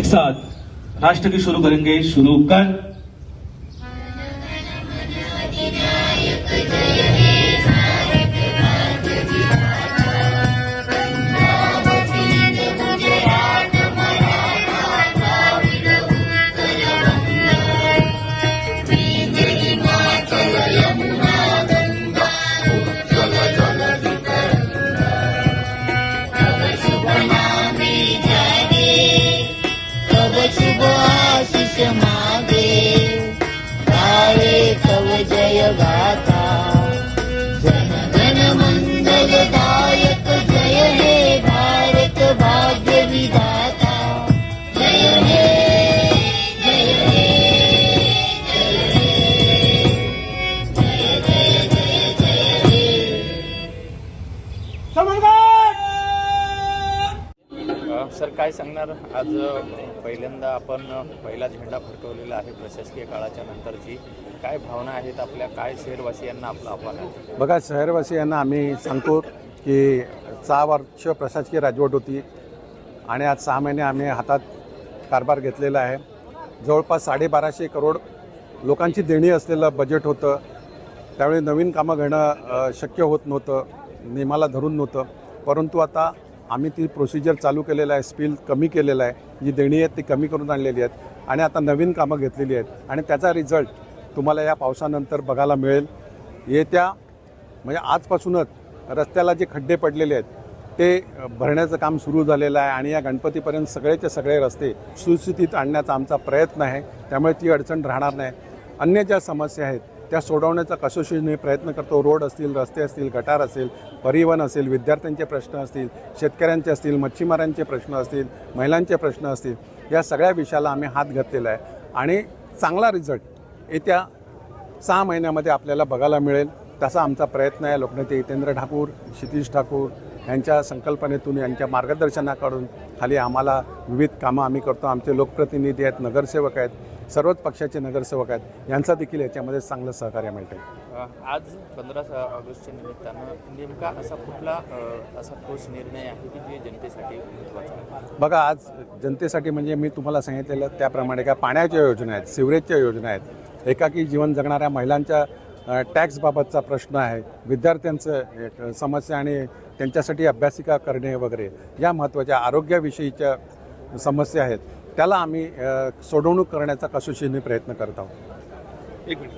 एक साथ राष्ट्र की शुरू करेंगे। शुरू कर। शुभ आशीष मागे गावे तव जय गाथा जन गण मंगलदायक जय हे भारत भाग्य विधाता जय हे जय हे जय जय जय जय जय सर काय सांगणार? आज पहिल्यांदा आपण पहिला झेंडा फडकवलेला आहे प्रशासकीय काळाच्या नंतरची. काय भावना आहेत आपल्या? काय शहरवासियांना आपलं आव्हान आहे? बघा, शहरवासियांना आम्ही सांगतो की 6 वर्ष प्रशासकीय राजवट होती आणि आज 6 महिने आम्ही हातात कारभार घेतलेला आहे. जवळपास 1250 करोड लोकांची देणी असलेलं बजेट होतं. त्यावेळी नवीन कामं घेणं शक्य होत नव्हतं, नियमाला धरून नव्हतं. परंतु आता आम्ही ती प्रोसिजर चालू केलेलं आहे, स्पील कमी केलेलं आहे, जी देणी आहेत ती कमी करून आणलेली आहेत आणि आता नवीन कामं घेतलेली आहेत आणि त्याचा रिझल्ट तुम्हाला या पावसानंतर बघायला मिळेल. येत्या म्हणजे आजपासूनच रस्त्याला जे खड्डे पडलेले आहेत ते भरण्याचं काम सुरू झालेलं आहे आणि या गणपतीपर्यंत सगळेचे सगळे रस्ते सुस्थितीत आणण्याचा आमचा प्रयत्न आहे. त्यामुळे ती अडचण राहणार नाही. अन्य ज्या समस्या आहेत त्या सोडवण्याचा कसोशीने प्रयत्न करतो. रोड असतील, रस्ते असतील, गटार असेल, परिवहन असेल, विद्यार्थ्यांचे प्रश्न असतील, शेतकऱ्यांचे असतील, मच्छीमारांचे प्रश्न असतील, महिलांचे प्रश्न असतील, या सगळ्या विषयाला आम्ही हात घातलेला आहे आणि चांगला रिझल्ट येत्या 6 महिन्यामध्ये आपल्याला बघायला मिळेल तसा आमचा प्रयत्न आहे. लोकनेते हितेंद्र ठाकूर, क्षितिज ठाकूर यांच्या संकल्पनेतून, यांच्या मार्गदर्शनाकडून खाली आम्हाला विविध कामं आम्ही करतो. आमचे लोकप्रतिनिधी आहेत, नगरसेवक आहेत, सर्वच पक्षाचे नगरसेवक आहेत, यांचा देखील याच्यामध्ये चांगलं सहकार्य मिळतं. आज 15 ऑगस्टच्या निमित्तानं नेमका असा कुठला असा ठोस निर्णय आहे की जे जनतेसाठी महत्त्वाचा आहे? बघा, आज जनतेसाठी म्हणजे मी तुम्हाला सांगितलेलं त्याप्रमाणे काय पाण्याच्या योजना आहेत, सिवरेजच्या योजना आहेत, एकाकी जीवन जगणाऱ्या महिलांच्या टॅक्सबाबतचा प्रश्न आहे, विद्यार्थ्यांचं समस्या आणि त्यांच्यासाठी अभ्यासिका करणे वगैरे, या महत्त्वाच्या आरोग्याविषयीच्या समस्या आहेत, त्याला आम्ही सोडवणूक करण्याचा कसोशीने प्रयत्न करत आहोत. एक मिनिट.